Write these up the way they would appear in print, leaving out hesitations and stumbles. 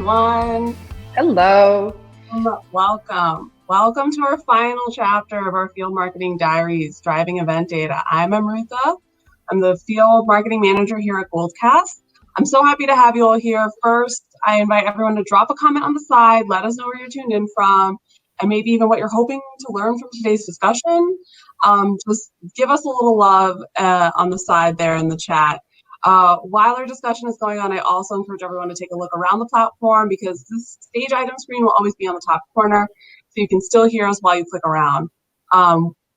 everyone. Hello. Welcome. Welcome to our final chapter of our Field Marketing Diaries, Driving Event Data. I'm Amrutha. I'm the Field Marketing Manager here at Goldcast. I'm so happy to have you all here. First, I invite everyone to drop a comment on the side, let us know where you're tuned in from, and maybe even what you're hoping to learn from today's discussion. Just give us a little love on the side there in the chat. While our discussion is going on, I also encourage everyone to take a look around the platform because this stage item screen will always be on the top corner, so you can still hear us while you click around.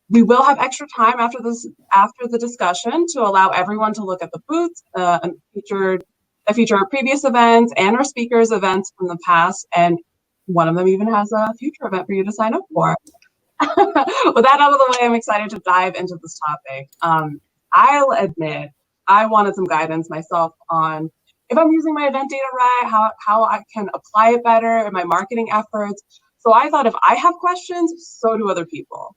We will have extra time after the discussion to allow everyone to look at the booths that feature our previous events and our speakers' events from the past, and one of them even has a future event for you to sign up for. With that out of the way, I'm excited to dive into this topic. I'll admit, I wanted some guidance myself on if I'm using my event data right, how I can apply it better in my marketing efforts. So I thought if I have questions, so do other people.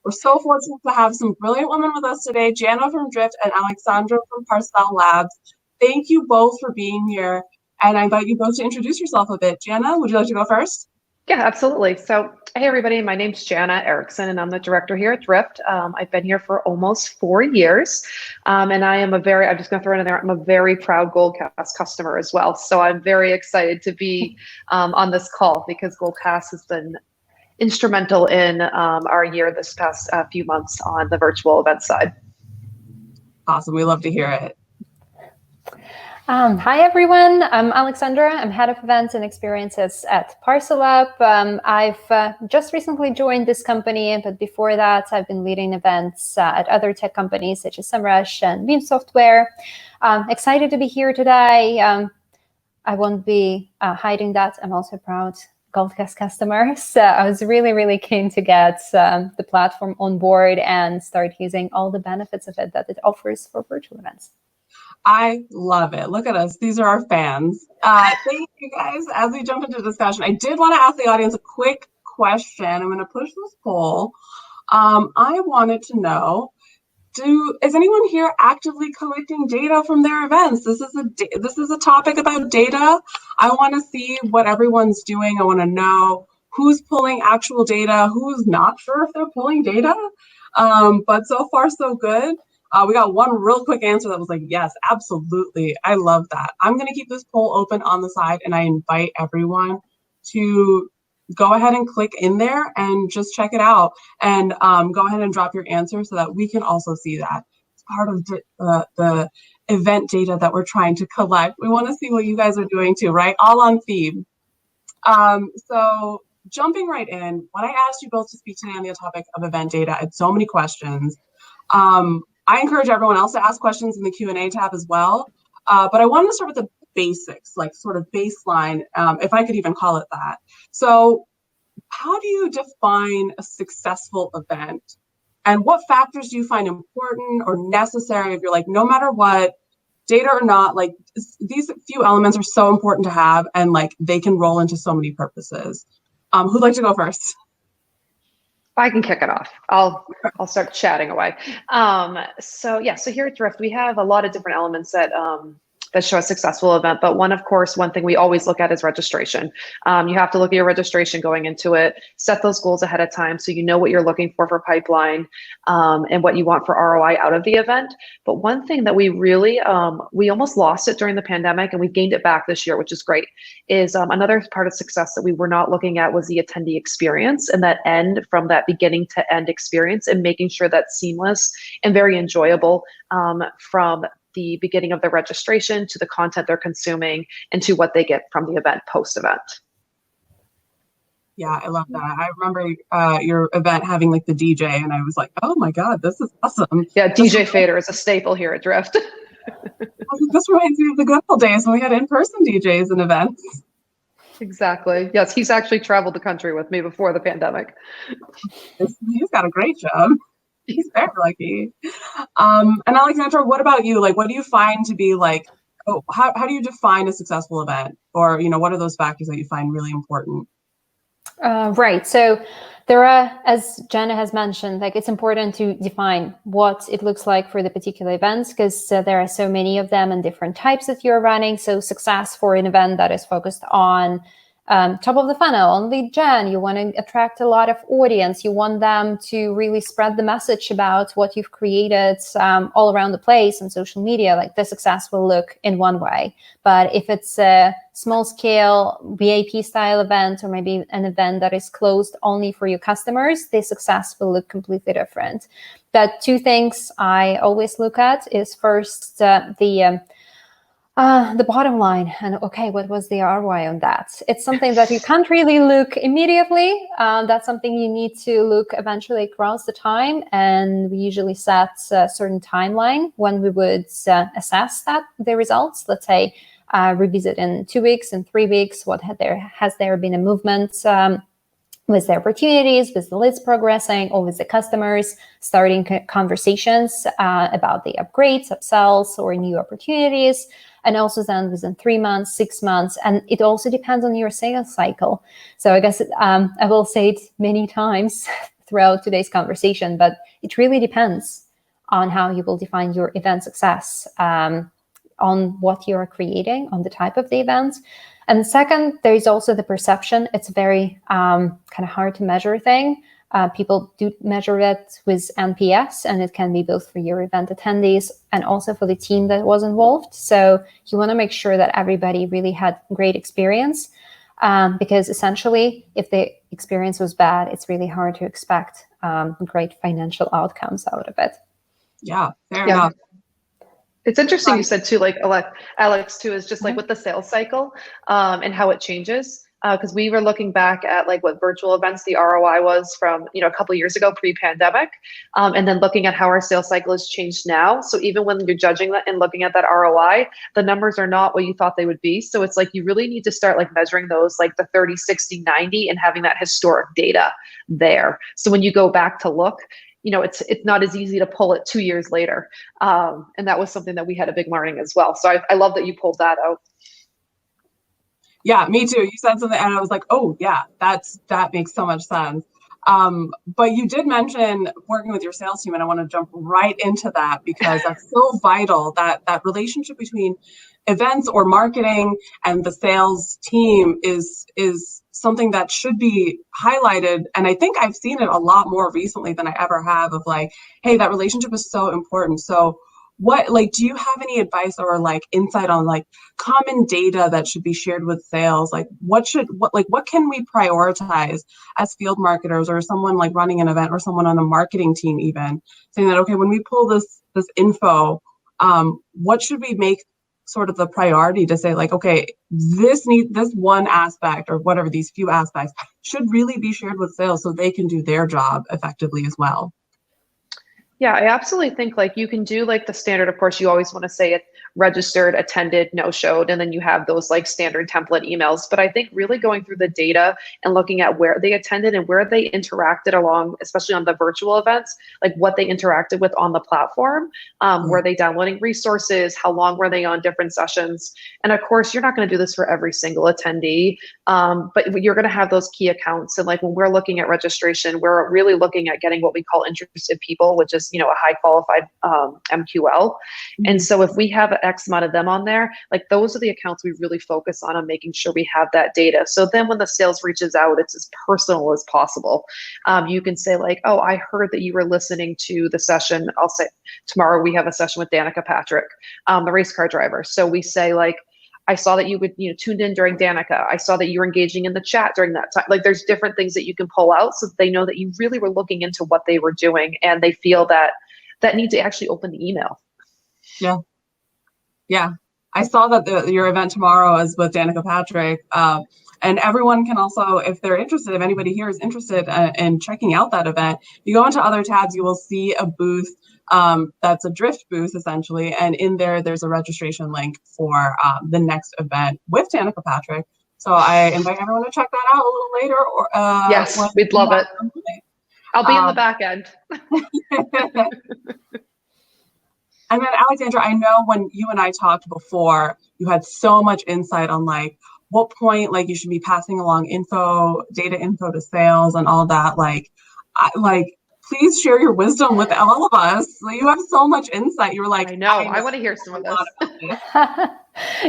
We're so fortunate to have some brilliant women with us today, Janna from Drift and Aleksandra from parcelLab. Thank you both for being here. And I invite you both to introduce yourself a bit. Janna, would you like to go first? Yeah, absolutely. So, hey, everybody, my name's Janna Erickson, and I'm the director here at Drift. I've been here for almost 4 years, and I'm just going to throw it in there, I'm a very proud Goldcast customer as well. So I'm very excited to be on this call because Goldcast has been instrumental in our year this past few months on the virtual event side. Awesome. We love to hear it. Hi, everyone. I'm Aleksandra. I'm head of events and experiences at parcelLab. I've just recently joined this company, but before that, I've been leading events at other tech companies such as SEMrush and Beam Software. Excited to be here today. I won't be hiding that. I'm also a proud Goldcast customer. So I was really, really keen to get the platform on board and start using all the benefits of it that it offers for virtual events. I love it. Look at us. These are our fans. Thank you guys. As we jump into discussion, I did want to ask the audience a quick question. I'm going to push this poll. I wanted to know, is anyone here actively collecting data from their events? This is a topic about data. I want to see what everyone's doing. I want to know who's pulling actual data, who's not sure if they're pulling data. But so far, so good. We got one real quick answer that was like, yes, absolutely. I love that. I'm going to keep this poll open on the side, and I invite everyone to go ahead and click in there and just check it out and go ahead and drop your answer so that we can also see that. It's part of the event data that we're trying to collect. We want to see what you guys are doing too, right? All on theme. So jumping right in, when I asked you both to speak today on the topic of event data, I had so many questions. I encourage everyone else to ask questions in the Q&A tab as well. But I wanted to start with the basics, like sort of baseline, if I could even call it that. So how do you define a successful event? And what factors do you find important or necessary if you're like, no matter what, data or not, like these few elements are so important to have and like they can roll into so many purposes. Who'd like to go first? I can kick it off. I'll start chatting away. So here at Drift, we have a lot of different elements that show a successful event. But one thing we always look at is registration. You have to look at your registration going into it, set those goals ahead of time so you know what you're looking for pipeline and what you want for ROI out of the event. But one thing that we really, we almost lost it during the pandemic and we've gained it back this year, which is great, is another part of success that we were not looking at was the attendee experience and that end from that beginning to end experience and making sure that's seamless and very enjoyable from the beginning of the registration to the content they're consuming and to what they get from the event post-event. Yeah, I love that. I remember your event having like the DJ and I was like, oh my God, this is awesome. Yeah, DJ Fader is a staple here at Drift. This reminds me of the good old days when we had in-person DJs and events. Exactly. Yes, he's actually traveled the country with me before the pandemic. He's got a great job. He's very lucky. And Aleksandra, what about you? Like, what do you find to be like, how do you define a successful event? Or, what are those factors that you find really important? Right. So There are, as Janna has mentioned, like it's important to define what it looks like for the particular events, because there are so many of them and different types that you're running. So success for an event that is focused on top of the funnel, on lead gen, you want to attract a lot of audience. You want them to really spread the message about what you've created all around the place on social media. Like the success will look in one way. But if it's a small scale VIP style event, or maybe an event that is closed only for your customers, the success will look completely different. The two things I always look at is first the bottom line, and okay, what was the ROI on that? It's something that you can't really look immediately. That's something you need to look eventually across the time, and we usually set a certain timeline when we would assess the results. Let's say revisit in 2 weeks, in 3 weeks. Has there been a movement? With the opportunities, with the leads progressing, or with the customers starting conversations about the upgrades, upsells, or new opportunities. And also then within 3 months, 6 months, and it also depends on your sales cycle. So I guess I will say it many times throughout today's conversation, but it really depends on how you will define your event success, on what you're creating, on the type of the events. And second, there is also the perception. It's a very kind of hard to measure thing. People do measure it with NPS, and it can be both for your event attendees and also for the team that was involved. So you want to make sure that everybody really had great experience, because essentially, if the experience was bad, it's really hard to expect great financial outcomes out of it. Yeah, fair enough. It's interesting you said too, like Alex too, is just like with the sales cycle and how it changes. Because we were looking back at like what virtual events the ROI was from, a couple of years ago pre-pandemic, and then looking at how our sales cycle has changed now. So even when you're judging that and looking at that ROI, the numbers are not what you thought they would be. So it's like you really need to start like measuring those, like the 30, 60, 90, and having that historic data there. So when you go back to look, it's not as easy to pull it 2 years later. And that was something that we had a big learning as well. So I love that you pulled that out. Yeah, me too. You said something and I was like, oh yeah, that makes so much sense. But you did mention working with your sales team, and I want to jump right into that because that's so vital, that relationship between events or marketing and the sales team is something that should be highlighted. And I think I've seen it a lot more recently than I ever have, of like, hey, that relationship is so important. So do you have any advice or like insight on like common data that should be shared with sales? Like what can we prioritize as field marketers, or someone like running an event, or someone on a marketing team even, saying that, okay, when we pull this info, what should we make sort of the priority to say, like, okay, this one aspect, or whatever, these few aspects should really be shared with sales so they can do their job effectively as well? Yeah, I absolutely think like you can do like the standard, of course, you always want to say it registered, attended, no-showed, and then you have those like standard template emails. But I think really going through the data and looking at where they attended and where they interacted along, especially on the virtual events, like what they interacted with on the platform, were they downloading resources, how long were they on different sessions? And of course, you're not going to do this for every single attendee, but you're going to have those key accounts. And like when we're looking at registration, we're really looking at getting what we call interested people, which is, a high qualified MQL. And so if we have X amount of them on there, like those are the accounts we really focus on making sure we have that data. So then when the sales reaches out, it's as personal as possible. You can say like, oh, I heard that you were listening to the session. I'll say tomorrow we have a session with Danica Patrick, the race car driver. So we say like, I saw that you would, tuned in during Danica. I saw that you were engaging in the chat during that time. Like there's different things that you can pull out so that they know that you really were looking into what they were doing, and they feel that need to actually open the email. Yeah. Yeah. I saw that your event tomorrow is with Danica Patrick. And everyone can also, if they're interested, if anybody here is interested in checking out that event, you go into other tabs, you will see a booth that's a drift booth essentially. And in there's a registration link for the next event with Danica Patrick. So I invite everyone to check that out a little later. Or yes, we'd love it. I'll be in the back end. And then Aleksandra, I know when you and I talked before, you had so much insight on like what point like you should be passing along data info to sales and all that. Please share your wisdom with all of us. You have so much insight. You're like, I know. I want to hear some of this.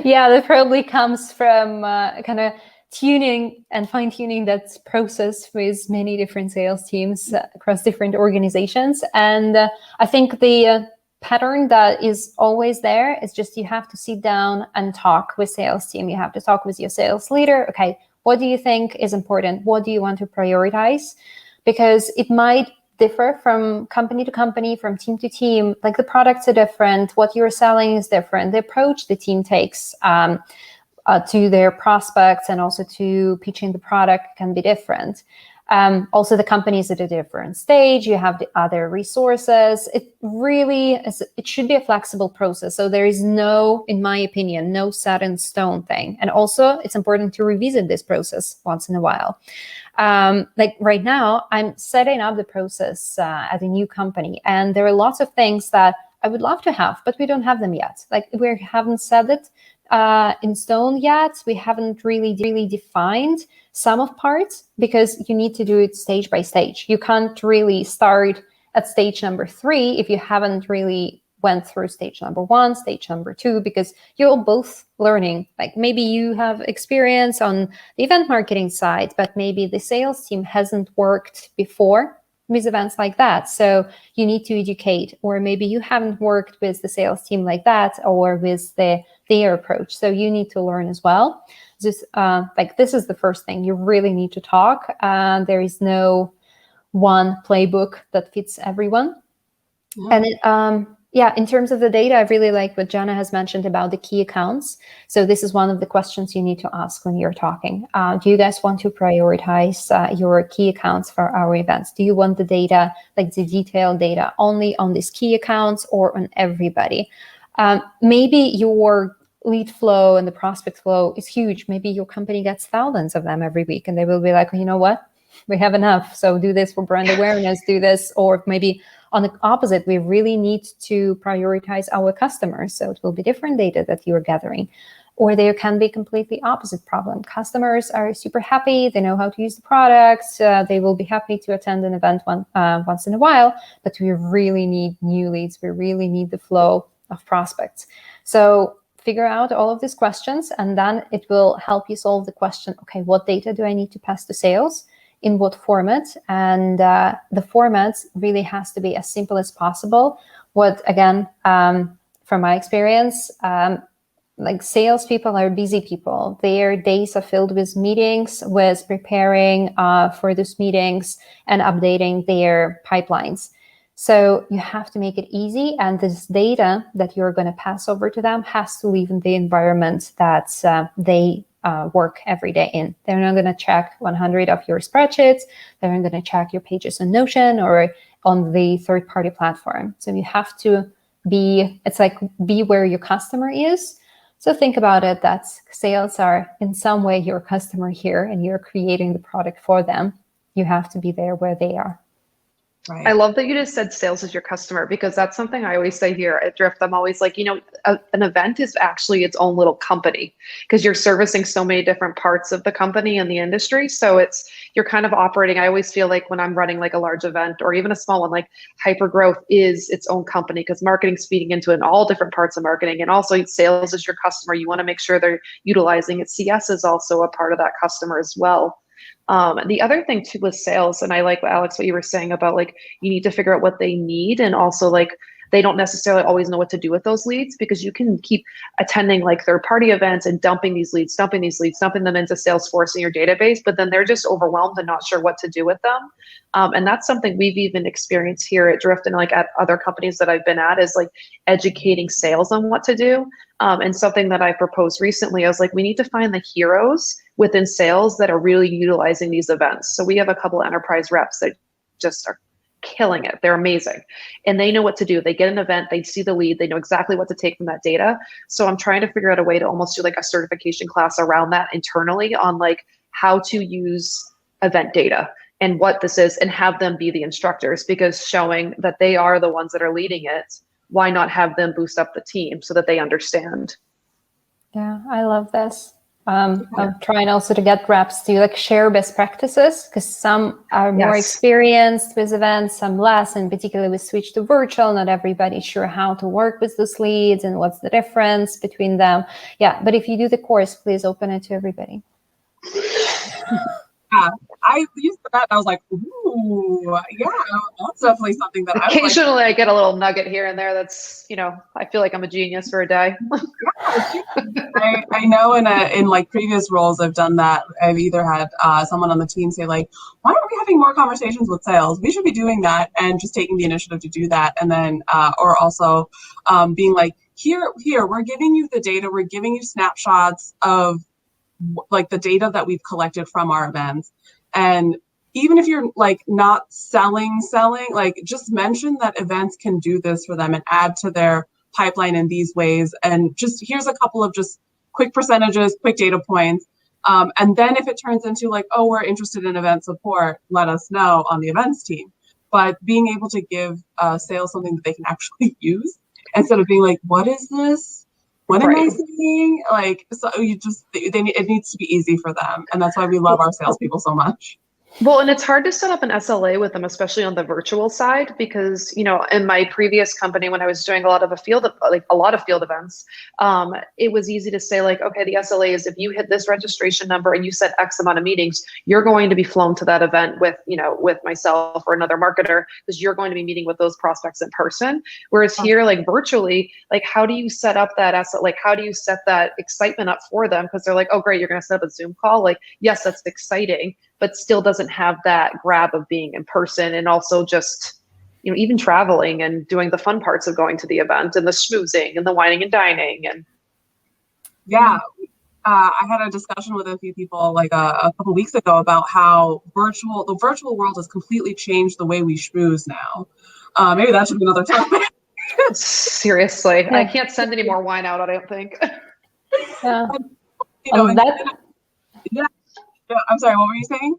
Yeah, that probably comes from kind of tuning and fine-tuning that process with many different sales teams across different organizations. And I think the pattern that is always there is just you have to sit down and talk with sales team. You have to talk with your sales leader. Okay, what do you think is important? What do you want to prioritize? Because it might differ from company to company, from team to team. Like the products are different, what you're selling is different, the approach the team takes to their prospects and also to pitching the product can be different. Also, the companies at a different stage, you have the other resources. It really is, it should be a flexible process. So there is no, in my opinion, no set in stone thing. And also it's important to revisit this process once in a while. Like right now, I'm setting up the process at a new company, and there are lots of things that I would love to have, but we don't have them yet. Like we haven't set it in stone yet. We haven't really defined some of parts because you need to do it stage by stage. You can't really start at stage number 3 if you haven't really went through stage number 1, stage number 2, because you're both learning. Like maybe you have experience on the event marketing side, but maybe the sales team hasn't worked before with events like that. So you need to educate, or maybe you haven't worked with the sales team like that or with their approach. So you need to learn as well. Just this is the first thing. You really need to talk. There is no one playbook that fits everyone. Yeah. And in terms of the data, I really like what Janna has mentioned about the key accounts. So this is one of the questions you need to ask when you're talking. Do you guys want to prioritize your key accounts for our events? Do you want the data, like the detailed data, only on these key accounts or on everybody? Maybe your lead flow and the prospect flow is huge. Maybe your company gets thousands of them every week, and they will be like, you know what? We have enough. So do this for brand awareness, do this. Or maybe on the opposite, we really need to prioritize our customers. So it will be different data that you're gathering. Or there can be completely opposite problem. Customers are super happy. They know how to use the products. They will be happy to attend an event once in a while, but we really need new leads. We really need the flow of prospects. So figure out all of these questions, and then it will help you solve the question, okay, what data do I need to pass to sales? In what format? And the format really has to be as simple as possible. What, again, from my experience, like salespeople are busy people. Their days are filled with meetings, with preparing for those meetings and updating their pipelines. So you have to make it easy, and this data that you're going to pass over to them has to live in the environment that they work every day in. They're not going to check 100 of your spreadsheets. They're not going to check your pages on Notion or on the third-party platform. So you have to be where your customer is. So think about it, that sales are in some way your customer here, and you're creating the product for them. You have to be there where they are. Right. I love that you just said sales is your customer, because that's something I always say here at Drift. I'm always like, an event is actually its own little company, because you're servicing so many different parts of the company and the industry. So you're kind of operating. I always feel like when I'm running like a large event or even a small one, like hypergrowth is its own company, because marketing's feeding into it in all different parts of marketing. And also sales is your customer. You want to make sure they're utilizing it. CS is also a part of that customer as well. The other thing too with sales, and I like, Alex, what you were saying about like, you need to figure out what they need, and also like, they don't necessarily always know what to do with those leads, because you can keep attending like third-party events and dumping them into Salesforce in your database, but then they're just overwhelmed and not sure what to do with them. And that's something we've even experienced here at Drift and like at other companies that I've been at, is like educating sales on what to do. And something that I proposed recently, I was like, we need to find the heroes within sales that are really utilizing these events. So we have a couple of enterprise reps that just are killing it. They're amazing. And they know what to do. They get an event, they see the lead, they know exactly what to take from that data. So I'm trying to figure out a way to almost do like a certification class around that internally on like how to use event data and what this is, and have them be the instructors, because showing that they are the ones that are leading it, why not have them boost up the team so that they understand? Yeah, I love this. I'm trying also to get reps to like share best practices, because some are more experienced with events, some less, and particularly we switch to virtual. Not everybody's sure how to work with those leads and what's the difference between them. Yeah, but if you do the course, please open it to everybody. Yeah, I used that and I was like, ooh, yeah, that's definitely something that occasionally I get a little nugget here and there that's, I feel like I'm a genius for a day. I know in like previous roles I've done that. I've either had someone on the team say like, why aren't we having more conversations with sales? We should be doing that, and just taking the initiative to do that. And then or also being like, here, we're giving you the data, we're giving you snapshots of like the data that we've collected from our events. And even if you're like not selling, like just mention that events can do this for them and add to their pipeline in these ways. And just here's a couple of just quick percentages, quick data points. And then if it turns into like, oh, we're interested in event support, let us know on the events team. But being able to give sales something that they can actually use instead of being like, what is this? What am I saying? Like, so it needs to be easy for them. And that's why we love our salespeople so much. Well, and it's hard to set up an SLA with them, especially on the virtual side, because, in my previous company, when I was doing a lot of field events, it was easy to say like, okay, the SLA is if you hit this registration number and you set X amount of meetings, you're going to be flown to that event with myself or another marketer, because you're going to be meeting with those prospects in person. Whereas here, like virtually, like how do you set up that SLA? Like how do you set that excitement up for them? Because they're like, oh, great, you're going to set up a Zoom call. Like, yes, that's exciting, but still doesn't have that grab of being in person, and also just, even traveling and doing the fun parts of going to the event and the schmoozing and the wining and dining. And yeah, I had a discussion with a few people like a couple weeks ago about how the virtual world has completely changed the way we schmooze now. Maybe that should be another topic. Seriously, I can't send any more wine out, I don't think. Yeah. I'm sorry, what were you saying?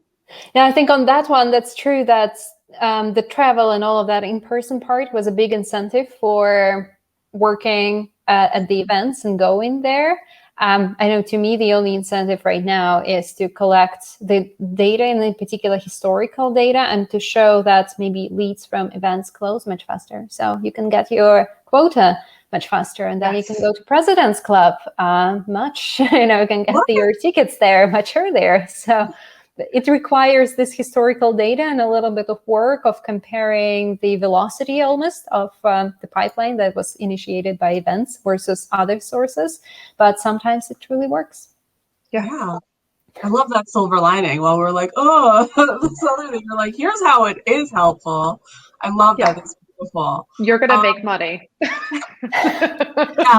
Yeah, I think on that one, that's true that the travel and all of that in-person part was a big incentive for working at the events and going there. I know to me, the only incentive right now is to collect the data, and in particular historical data, and to show that maybe leads from events close much faster. So you can get your quota much faster, and then you can go to President's Club much, you can get your tickets there much earlier. So it requires this historical data and a little bit of work of comparing the velocity almost of the pipeline that was initiated by events versus other sources. But sometimes it truly works. Yeah. I love that silver lining. While we're like, oh, this other thing, you're like, here's how it is helpful. I love that. It's beautiful. You're going to make money.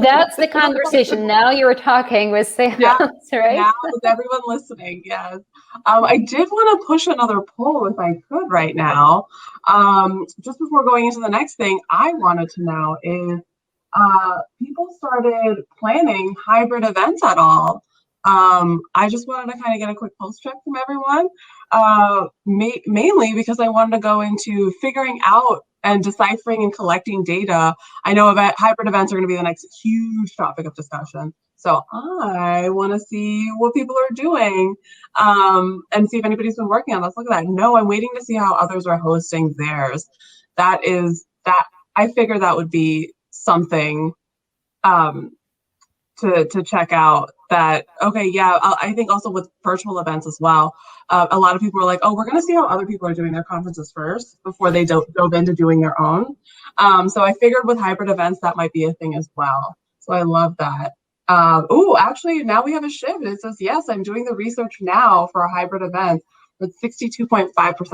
That's the conversation. Now you're talking with sales, right? Now with everyone listening, yes. I did want to push another poll if I could right now. Just before going into the next thing, I wanted to know if people started planning hybrid events at all. I just wanted to kind of get a quick pulse check from everyone, mainly because I wanted to go into figuring out and deciphering and collecting data. I know hybrid events are going to be the next huge topic of discussion. So I want to see what people are doing and see if anybody's been working on this. Look at that. No, I'm waiting to see how others are hosting theirs. That I figure that would be something to check out. That, okay, yeah, I think also with virtual events as well, a lot of people are like, oh, we're going to see how other people are doing their conferences first before they dove into doing their own. So I figured with hybrid events, that might be a thing as well. So I love that. Actually, now we have a shift. It says, yes, I'm doing the research now for a hybrid event with 62.5%.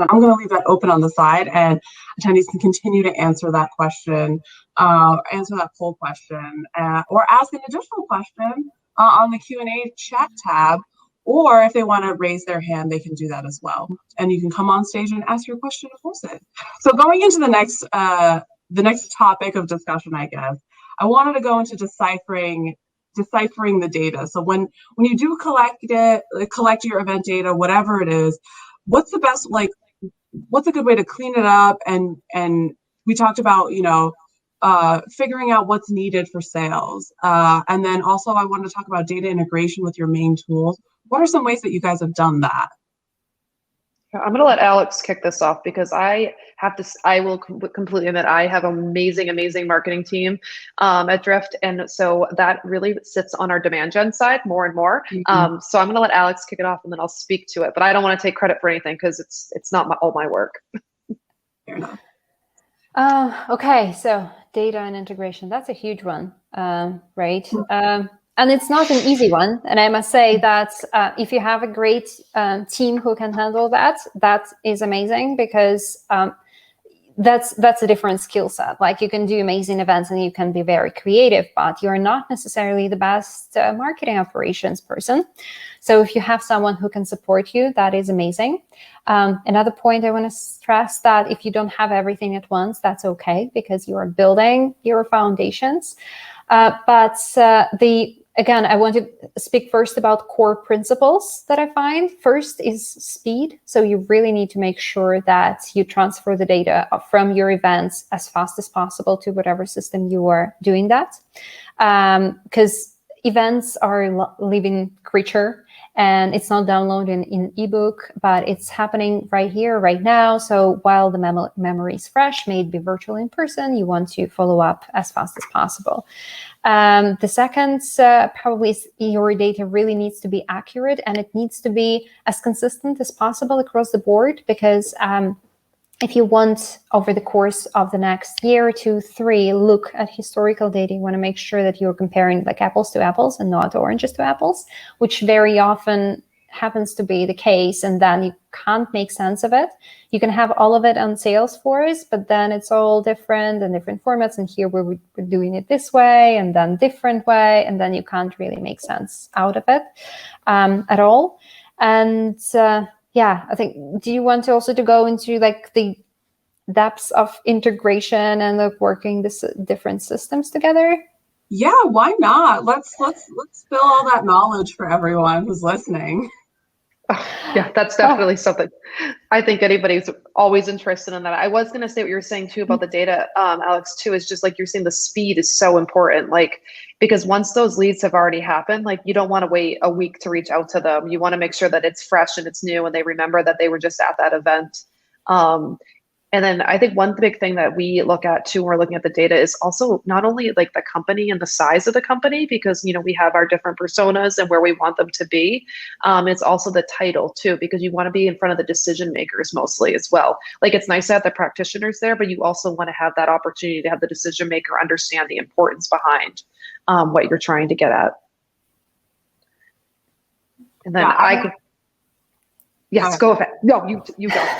I'm going to leave that open on the side, and attendees can continue to answer that question, answer that poll question, or ask an additional question on the Q&A chat tab, or if they want to raise their hand, they can do that as well. And you can come on stage and ask your question and force it. So going into the next topic of discussion, I guess, I wanted to go into deciphering the data. So when you do collect your event data, whatever it is, what's the best, what's a good way to clean it up? And we talked about, figuring out what's needed for sales. And then also I wanted to talk about data integration with your main tools. What are some ways that you guys have done that? I'm going to let Alex kick this off because I will completely admit I have an amazing marketing team at Drift. And so that really sits on our demand gen side more and more. Mm-hmm. So I'm going to let Alex kick it off and then I'll speak to it, but I don't want to take credit for anything because it's not all my work. Fair enough. Okay, so data and integration, that's a huge one, right? And it's not an easy one. And I must say that if you have a great team who can handle that, that is amazing because that's a different skill set. Like you can do amazing events and you can be very creative, but you're not necessarily the best marketing operations person. So if you have someone who can support you, that is amazing. Another point I want to stress that if you don't have everything at once, that's okay because you are building your foundations. Again, I want to speak first about core principles that I find. First is speed. So you really need to make sure that you transfer the data from your events as fast as possible to whatever system you are doing that. Because events are a living creature and it's not downloaded in ebook, but it's happening right here, right now. So while the memory is fresh, may it be virtual in person, you want to follow up as fast as possible. The second probably is your data really needs to be accurate and it needs to be as consistent as possible across the board because if you want over the course of the next year, 2, 3, look at historical data, you want to make sure that you're comparing like apples to apples and not oranges to apples, which very often happens to be the case, and then you can't make sense of it. You can have all of it on Salesforce, but then it's all different and different formats, and here we're doing it this way and then different way, and then you can't really make sense out of it at all. And yeah, I think, do you want to also to go into like the depths of integration and like working this different systems together? Yeah, why not? Let's spill all that knowledge for everyone who's listening. Oh, yeah, that's definitely something I think anybody's always interested in that. I was going to say what you were saying too about the data, Alex, too, is just like you're saying the speed is so important. Like, because once those leads have already happened, like you don't want to wait a week to reach out to them. You want to make sure that it's fresh and it's new and they remember that they were just at that event. And then I think one big thing that we look at too when we're looking at the data is also not only like the company and the size of the company, because, you know, we have our different personas and where we want them to be. It's also the title too, because you want to be in front of the decision makers mostly as well. Like it's nice to have the practitioners there, but you also want to have that opportunity to have the decision maker understand the importance behind what you're trying to get at. And then yes, go ahead. No, you go.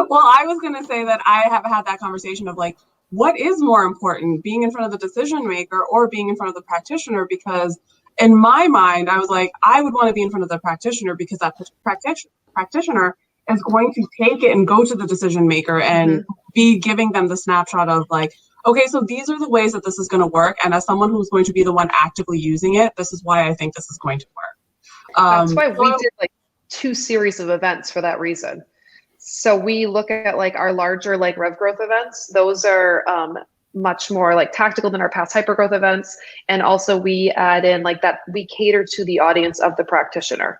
Well, I was going to say that I have had that conversation of like, what is more important, being in front of the decision maker or being in front of the practitioner? Because in my mind, I was like, I would want to be in front of the practitioner because that practitioner is going to take it and go to the decision maker and be giving them the snapshot of like, okay, so these are the ways that this is going to work. And as someone who's going to be the one actively using it, this is why I think this is going to work. That's why we did like 2 series of events for that reason. So we look at like our larger like rev growth events. Those are much more like tactical than our past hyper growth events. And also we add in like that we cater to the audience of the practitioner.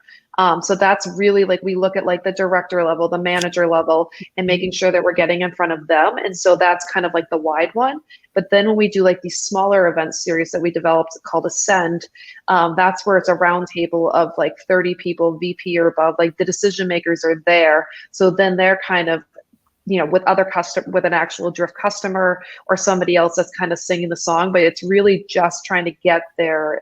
So that's really like we look at like the director level, the manager level, and making sure that we're getting in front of them. And so that's kind of like the wide one. But then when we do like these smaller event series that we developed called Ascend, that's where it's a round table of like 30 people, VP or above, like the decision makers are there. So then they're kind of, you know, with with an actual Drift customer or somebody else that's kind of singing the song, but it's really just trying to get their,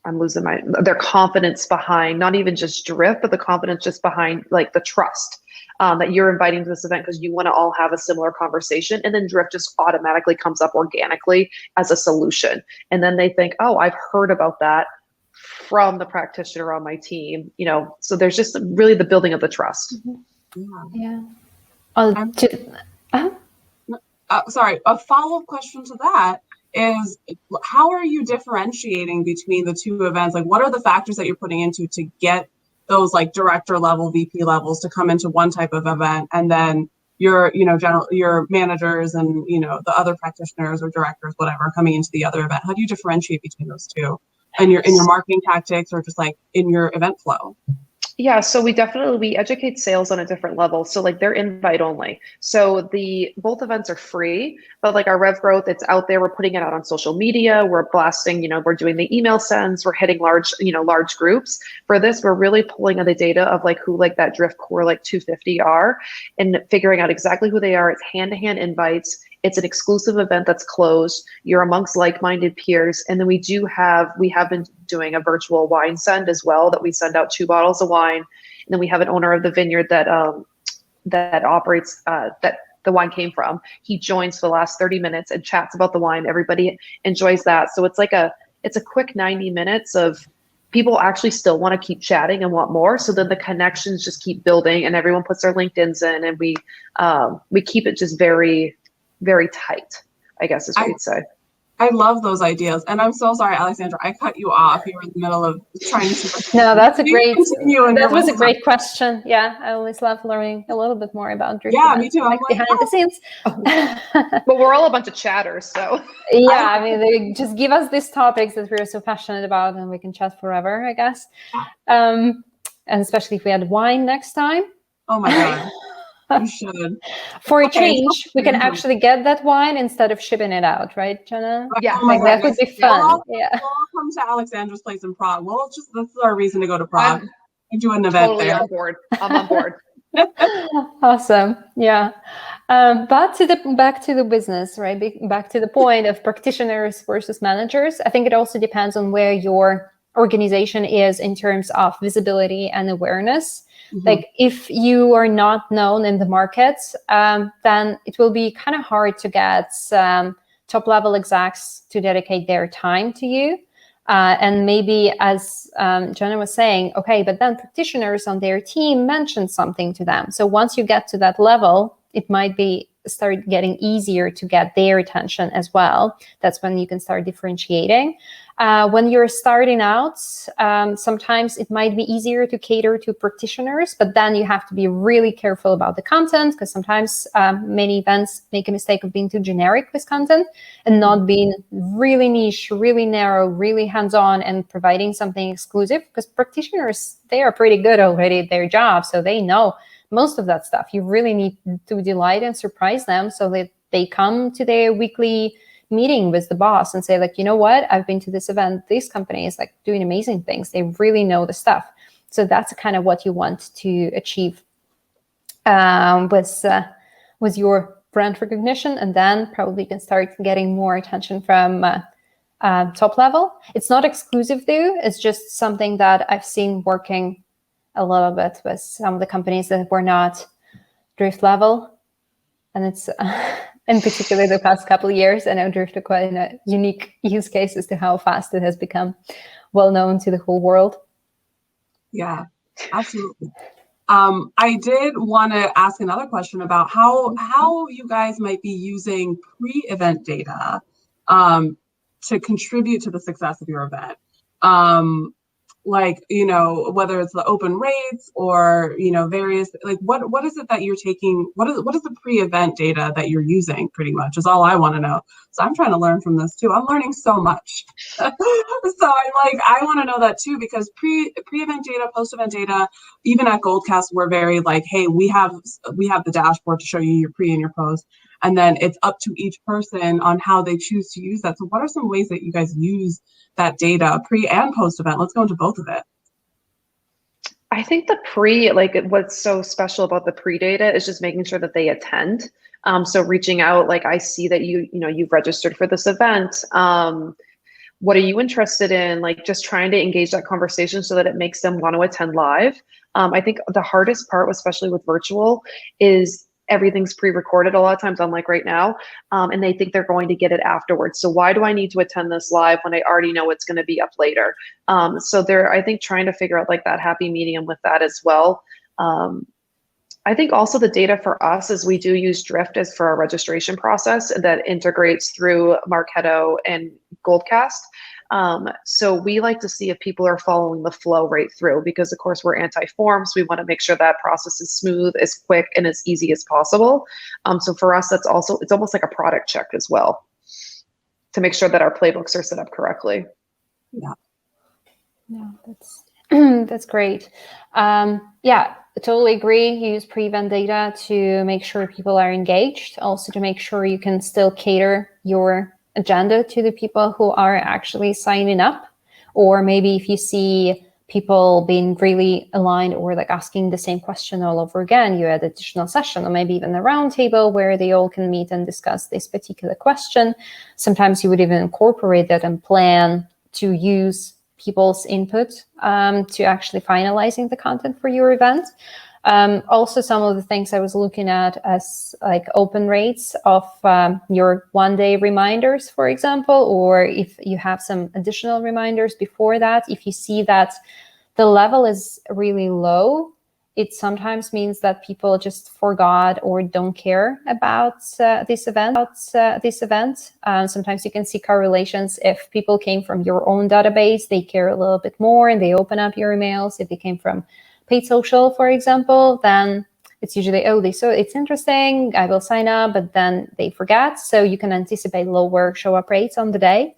I'm losing their confidence behind, not even just Drift, but the confidence just behind like the trust that you're inviting to this event because you want to all have a similar conversation. And then Drift just automatically comes up organically as a solution. And then they think, oh, I've heard about that from the practitioner on my team, you know, so there's just really the building of the trust. Yeah. Sorry, a follow-up question to that is how are you differentiating between the 2 events? Like, what are the factors that you're putting into to get those like director level, VP levels to come into one type of event and then your, your managers and, the other practitioners or directors, whatever, coming into the other event? How do you differentiate between those two in your marketing tactics or just like in your event flow? Yeah, so we educate sales on a different level. So like they're invite only. So both events are free, but like our Rev Growth, it's out there. We're putting it out on social media. We're blasting, we're doing the email sends. We're hitting large groups. For this, we're really pulling on the data of like who like that Drift Core like 250 are and figuring out exactly who they are. It's hand-to-hand invites. It's an exclusive event that's closed. You're amongst like-minded peers. And then we have been doing a virtual wine send as well, that we send out 2 bottles of wine. And then we have an owner of the vineyard that operates, that the wine came from. He joins for the last 30 minutes and chats about the wine. Everybody enjoys that. So it's like it's a quick 90 minutes of people actually still want to keep chatting and want more. So then the connections just keep building and everyone puts their LinkedIn's in, and we keep it just very, very tight, I guess is what you'd say. I love those ideas. And I'm so sorry, Aleksandra, I cut you off. You were in the middle of trying to see. No, that was a great question. Yeah, I always love learning a little bit more about Drift events, me too. like behind the scenes. But we're all a bunch of chatters, so. Yeah, I mean, they just give us these topics that we're so passionate about and we can chat forever, I guess. And especially if we had wine next time. Oh my God. You should. For a change, we can actually get that wine instead of shipping it out, right, Janna? Yeah, that would be fun. We'll come to Aleksandra's place in Prague. This is our reason to go to Prague and do an event totally there. on board. I'm on board. Awesome. Yeah. Back to the business, right? Back to the point of practitioners versus managers. I think it also depends on where your organization is in terms of visibility and awareness. Mm-hmm. Like if you are not known in the market, then it will be kind of hard to get top level execs to dedicate their time to you. And maybe, as Janna was saying, okay, but then practitioners on their team mentioned something to them. So once you get to that level, it might start getting easier to get their attention as well. That's when you can start differentiating. When you're starting out, sometimes it might be easier to cater to practitioners, but then you have to be really careful about the content, because sometimes many events make a mistake of being too generic with content and not being really niche, really narrow, really hands-on and providing something exclusive, because practitioners, they are pretty good already at their job, so they know most of that stuff. You really need to delight and surprise them so that they come to their weekly meeting with the boss and say, like, you know what, I've been to this event, this company is like doing amazing things, they really know the stuff. So that's kind of what you want to achieve with your brand recognition, and then probably can start getting more attention from top level. It's not exclusive though, it's just something that I've seen working a little bit with some of the companies that were not Drift level, and it's in particular the past couple of years, I know Drift are quite a unique use case as to how fast it has become well known to the whole world. Yeah, absolutely. I did want to ask another question about how you guys might be using pre-event data to contribute to the success of your event. Like, whether it's the open rates or, various, like, what is it that you're taking? What is the pre-event data that you're using, pretty much, is all I want to know. So I'm trying to learn from this too. I'm learning so much. So I want to know that too, because pre-event data, post-event data, even at Goldcast, we're very like, hey, we have the dashboard to show you your pre and your post. And then it's up to each person on how they choose to use that. So what are some ways that you guys use that data pre and post event? Let's go into both of it. I think what's so special about the pre data is just making sure that they attend. So reaching out, like, I see that you've registered for this event. What are you interested in? Like, just trying to engage that conversation so that it makes them want to attend live. I think the hardest part, especially with virtual, is everything's pre-recorded a lot of times, unlike right now, and they think they're going to get it afterwards. So why do I need to attend this live when I already know it's going to be up later? So I think trying to figure out like that happy medium with that as well. I think also the data for us is we do use Drift as for our registration process that integrates through Marketo and Goldcast. So we like to see if people are following the flow right through, because of course we're anti-form, so we want to make sure that process is smooth, as quick, and as easy as possible. So for us, it's almost like a product check as well, to make sure that our playbooks are set up correctly. Yeah. No, that's great. Yeah, I totally agree. Use prevent data to make sure people are engaged, also to make sure you can still cater your agenda to the people who are actually signing up. Or maybe if you see people being really aligned or like asking the same question all over again, you add additional session, or maybe even a round table where they all can meet and discuss this particular question. Sometimes you would even incorporate that and plan to use people's input to actually finalizing the content for your event. Also, some of the things I was looking at as like open rates of your one-day reminders, for example, or if you have some additional reminders before that, if you see that the level is really low, it sometimes means that people just forgot or don't care about this event. Sometimes you can see correlations. If people came from your own database, they care a little bit more and they open up your emails. If they came from paid social, for example, then it's usually, oh, they saw it's interesting, I will sign up, but then they forget. So you can anticipate lower show up rates on the day.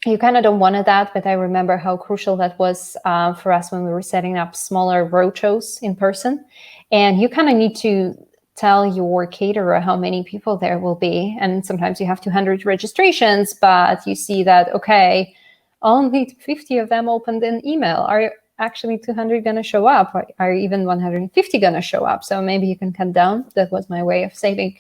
You kind of don't want that, but I remember how crucial that was for us when we were setting up smaller roadshows in person. And you kind of need to tell your caterer how many people there will be. And sometimes you have 200 registrations, but you see that, okay, only 50 of them opened an email. Are actually 200 going to show up? Or are even 150 going to show up? So maybe you can cut down. That was my way of saving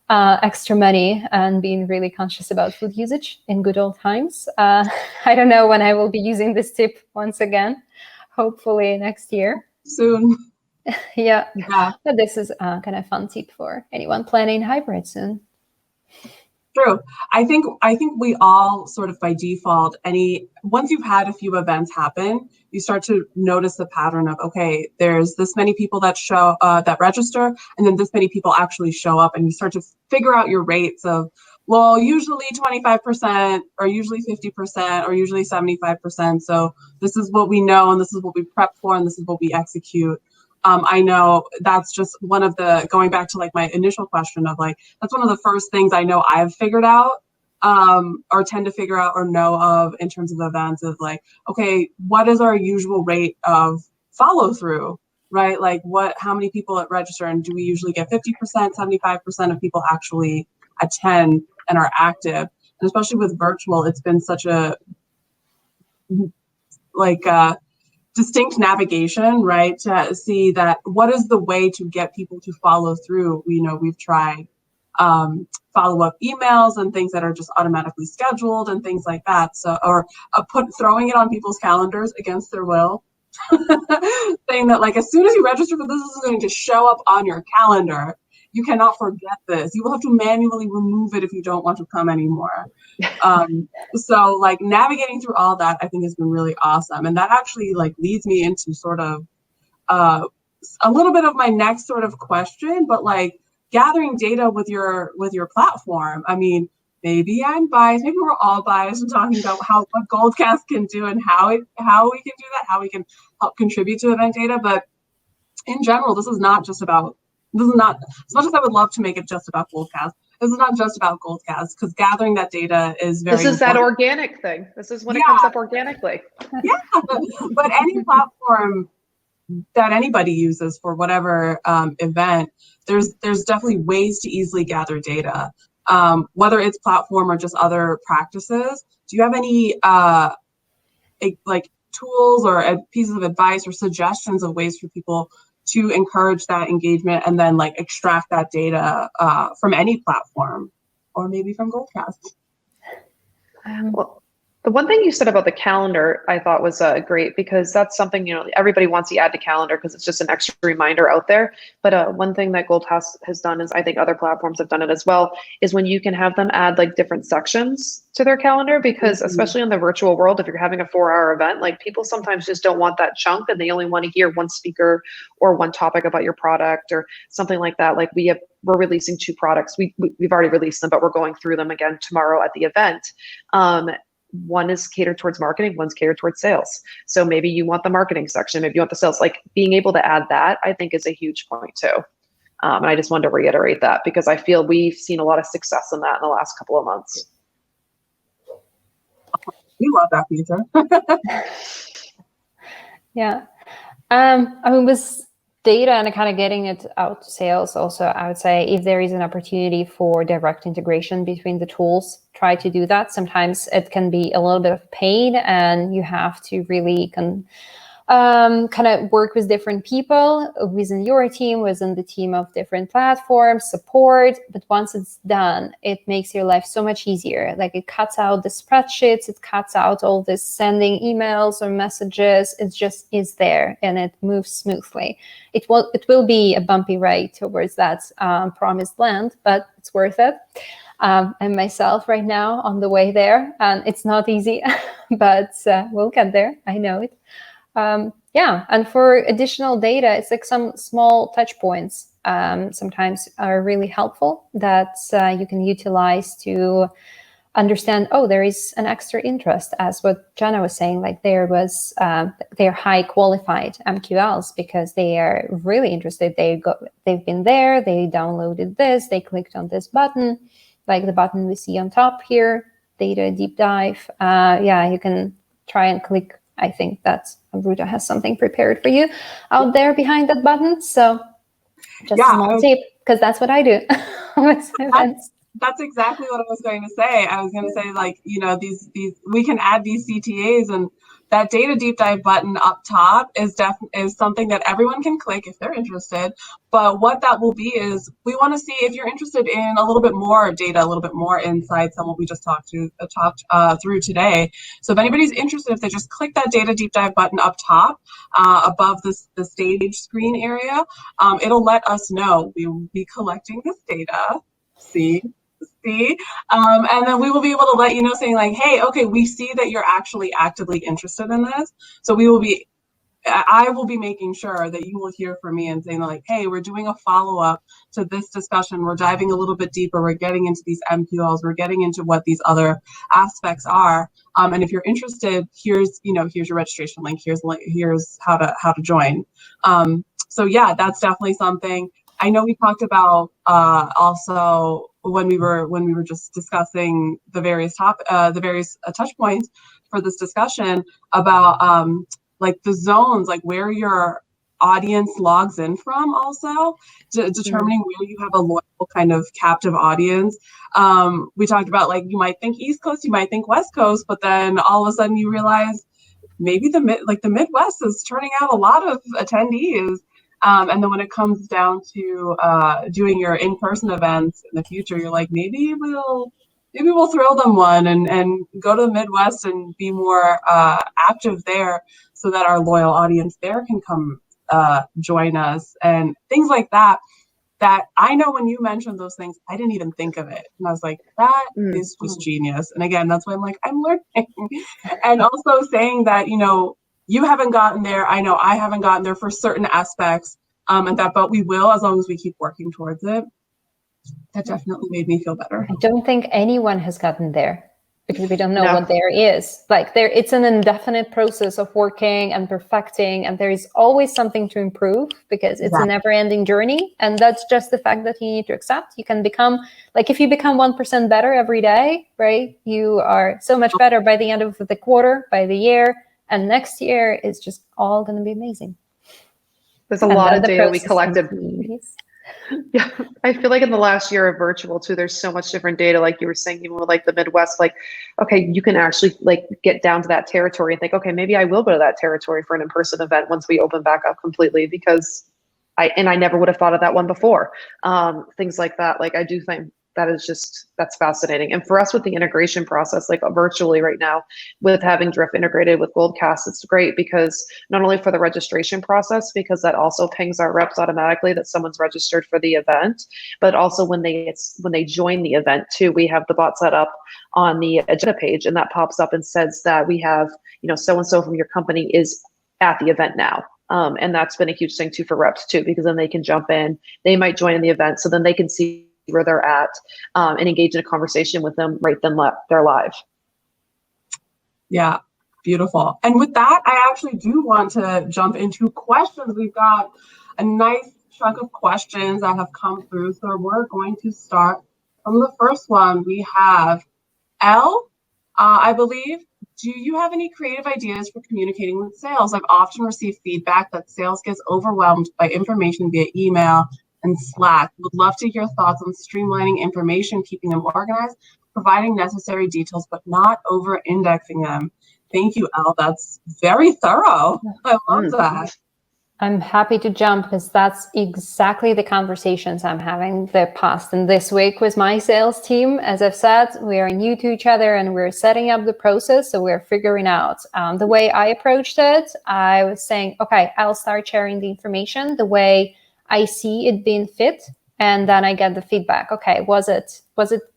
extra money and being really conscious about food usage in good old times. I don't know when I will be using this tip once again, hopefully next year. Soon. Yeah. But this is kind of fun tip for anyone planning hybrid soon. True. I think we all sort of by default, once you've had a few events happen, you start to notice the pattern of, okay, there's this many people that show that register, and then this many people actually show up, and you start to figure out your rates of, well, usually 25% or usually 50% or usually 75%. So this is what we know, and this is what we prep for, and this is what we execute. I know that's just one of the, going back to like my initial question of like, that's one of the first things I know I've figured out or tend to figure out or know of in terms of events is like, okay, what is our usual rate of follow through, right? Like how many people at register, and do we usually get 50%, 75% of people actually attend and are active? And especially with virtual, it's been such a distinct navigation, right? To see that what is the way to get people to follow through. We've tried follow-up emails and things that are just automatically scheduled and things like that. So, or throwing it on people's calendars against their will, saying that like, as soon as you register for this is going to show up on your calendar. You cannot forget this. You will have to manually remove it if you don't want to come anymore. So like navigating through all that, I think has been really awesome. And that actually like leads me into sort of a little bit of my next sort of question, but like gathering data with your platform. I mean, maybe I'm biased, maybe we're all biased in talking about what Goldcast can do and how we can do that, how we can help contribute to event data. But in general, this is not just about, as much as I would love to make it just about Goldcast, this is not just about Goldcast, because gathering that data is very important. That organic thing. This is when it comes up organically. Yeah, but any platform that anybody uses for whatever event, there's definitely ways to easily gather data, whether it's platform or just other practices. Do you have any like tools or pieces of advice or suggestions of ways for people to encourage that engagement and then like extract that data from any platform or maybe from Goldcast? The one thing you said about the calendar, I thought was great, because that's something, everybody wants to add to calendar because it's just an extra reminder out there. But one thing that Gold has done is, I think other platforms have done it as well, is when you can have them add like different sections to their calendar, because especially in the virtual world, if you're having a 4-hour event, like people sometimes just don't want that chunk and they only want to hear one speaker or one topic about your product or something like that. Like we're releasing 2 products. We've already released them, but we're going through them again tomorrow at the event. One is catered towards marketing, one's catered towards sales. So maybe you want the marketing section, maybe you want the sales. Like being able to add that, I think, is a huge point too. And I just wanted to reiterate that because I feel we've seen a lot of success in that in the last couple of months. We love that feature. Yeah. I mean, with data and kind of getting it out to sales also, I would say if there is an opportunity for direct integration between the tools, try to do that. Sometimes it can be a little bit of pain and you have to really kind of work with different people within your team, within the team of different platforms, support. But once it's done, it makes your life so much easier. Like it cuts out the spreadsheets, it cuts out all this sending emails or messages. It just is there and it moves smoothly. It will be a bumpy ride towards that promised land, but it's worth it. And myself right now on the way there, and it's not easy, but we'll get there. I know it. Yeah, and for additional data, it's like some small touch points sometimes are really helpful that you can utilize to understand, oh, there is an extra interest, as what Janna was saying, like they're high qualified MQLs because they are really interested. They've been there, they downloaded this, they clicked on this button, like the button we see on top here, data deep dive. Yeah, you can try and click. I think that Amruta has something prepared for you out there behind that button. So just a small tip, because that's what I do with events. That's exactly what I was going to say. I was going to say, like, these we can add these CTAs, and that data deep dive button up top is something that everyone can click if they're interested. But what that will be is we want to see if you're interested in a little bit more data, a little bit more insights than what we just talked through today. So if anybody's interested, if they just click that data deep dive button up top above the stage screen area, it'll let us know we will be collecting this data. See, and then we will be able to let you know, saying like, hey, okay, we see that you're actually actively interested in this. So I will be making sure that you will hear from me and saying like, hey, we're doing a follow-up to this discussion. We're diving a little bit deeper. We're getting into these MQLs. We're getting into what these other aspects are. And if you're interested, here's your registration link. Here's how to join. So yeah, that's definitely something. I know we talked about also when we were just discussing the various touch points for this discussion about like the zones, like where your audience logs in from, also determining where you have a loyal kind of captive audience. We talked about, like, you might think East Coast, you might think West Coast, but then all of a sudden you realize maybe the Midwest is turning out a lot of attendees. And then when it comes down to doing your in-person events in the future, you're like, maybe we'll throw them one and go to the Midwest and be more active there, so that our loyal audience there can come join us, and things like that. That I know when you mentioned those things, I didn't even think of it, and I was like, that is just genius. And again, that's why I'm like, I'm learning, and also saying that you haven't gotten there. I know I haven't gotten there for certain aspects, but we will, as long as we keep working towards it. That definitely made me feel better. I don't think anyone has gotten there because we don't know what there is. Like it's an indefinite process of working and perfecting, and there is always something to improve because it's a never-ending journey. And that's just the fact that you need to accept. You can become, like, if you become 1% better every day, right? You are so much better by the end of the quarter, by the year. And next year is just all going to be amazing. There's a lot of data we collected. Yeah, I feel like in the last year of virtual too, there's so much different data. Like you were saying, even with like the Midwest, like, okay, you can actually like get down to that territory and think, okay, maybe I will go to that territory for an in-person event once we open back up completely, because I never would have thought of that one before. Things like that. Like I do think that's fascinating. And for us with the integration process, like virtually right now, with having Drift integrated with Goldcast, it's great because not only for the registration process, because that also pings our reps automatically that someone's registered for the event, but also when they join the event too, we have the bot set up on the agenda page, and that pops up and says that we have, so and so from your company is at the event now. And that's been a huge thing too for reps too, because then they can jump in, they might join in the event, so then they can see where they're at and engage in a conversation with them right then they're live. Yeah, beautiful. And with that, I actually do want to jump into questions. We've got a nice chunk of questions that have come through, so we're going to start from the first one. We have L, I believe. Do you have any creative ideas for communicating with sales? I've often received feedback that sales gets overwhelmed by information via email and Slack. Would love to hear thoughts on streamlining information, keeping them organized, providing necessary details, but not over-indexing them. Thank you, Elle. That's very thorough. I love that. I'm happy to jump because that's exactly the conversations I'm having the past and this week with my sales team. As I've said, we are new to each other and we're setting up the process. So we're figuring out the way I approached it. I was saying, okay, I'll start sharing the information the way I see it being fit. And then I get the feedback. Okay, was it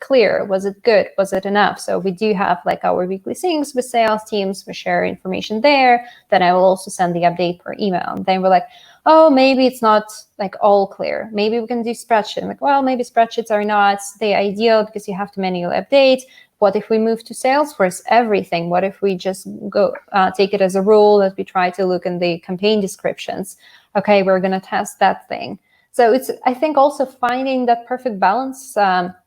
clear? Was it good? Was it enough? So we do have like our weekly things with sales teams. We share information there. Then I will also send the update per email. And then we're like, oh, maybe it's not like all clear. Maybe we can do spreadsheet. I'm like, well, maybe spreadsheets are not the ideal because you have to manually update. What if we move to Salesforce everything? What if we just go take it as a rule that we try to look in the campaign descriptions? Okay, we're going to test that thing. So it's, I think, also finding that perfect balance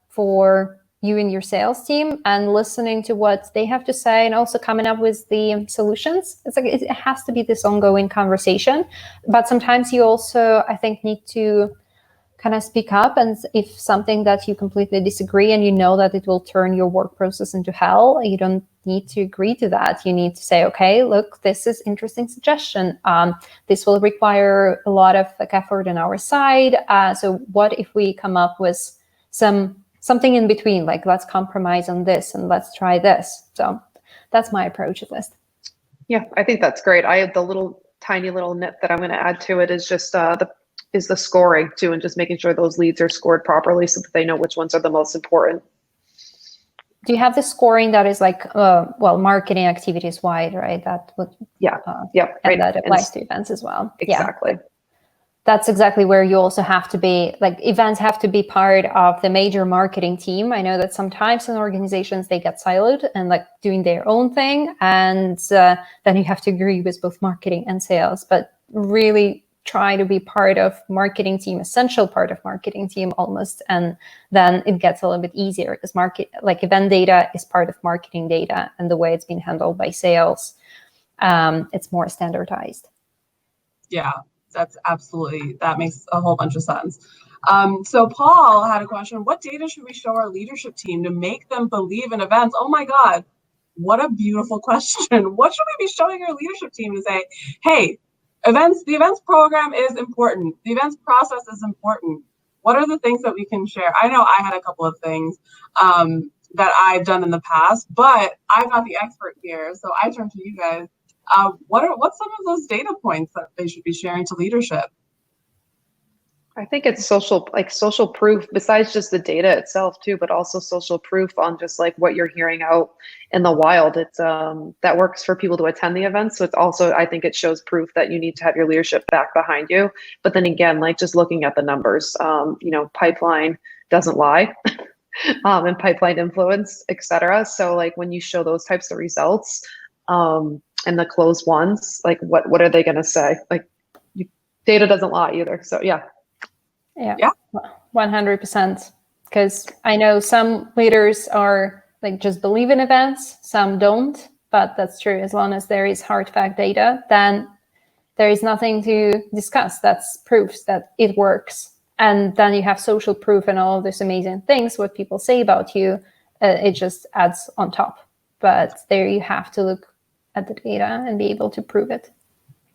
for you and your sales team and listening to what they have to say and also coming up with the solutions. It's like it has to be this ongoing conversation. But sometimes you also, I think, need to kind of speak up. And if something that you completely disagree and you know that it will turn your work process into hell, you don't need to agree to that. You need to say, okay, look, this is interesting suggestion. This will require a lot of effort on our side. So what if we come up with something in between, like let's compromise on this and let's try this. So that's my approach at least. Yeah, I think that's great. I have the tiny little nit that I'm going to add to it is just the scoring too, and just making sure those leads are scored properly so that they know which ones are the most important. Do you have the scoring that is like, marketing activities wide, right? That would, and right. That applies to events as well. Exactly. Yeah. That's exactly where you also have to be, like events have to be part of the major marketing team. I know that sometimes in organizations, they get siloed and like doing their own thing. And then you have to agree with both marketing and sales, but really try to be part of marketing team, essential part of marketing team almost. And then it gets a little bit easier because event data is part of marketing data, and the way it's been handled by sales, it's more standardized. Yeah, that makes a whole bunch of sense. So Paul had a question. What data should we show our leadership team to make them believe in events? Oh my God, what a beautiful question. What should we be showing our leadership team to say, hey, the events program is important. The events process is important. What are the things that we can share? I know I had a couple of things that I've done in the past, but I'm not the expert here. So I turn to you guys. What's some of those data points that they should be sharing to leadership? I think it's social proof, besides just the data itself too, but also social proof on just like what you're hearing out in the wild. It's that works for people to attend the event. So it's also, I think it shows proof that you need to have your leadership back behind you. But then again, like just looking at the numbers, pipeline doesn't lie. And pipeline influence, et cetera. So like when you show those types of results and the closed ones, like what are they going to say? Like data doesn't lie either. So yeah. Yeah, 100%. Because I know some leaders are like just believe in events, some don't, but that's true. As long as there is hard fact data, then there is nothing to discuss. That's proofs that it works. And then you have social proof and all of these amazing things, what people say about you, it just adds on top. But there you have to look at the data and be able to prove it.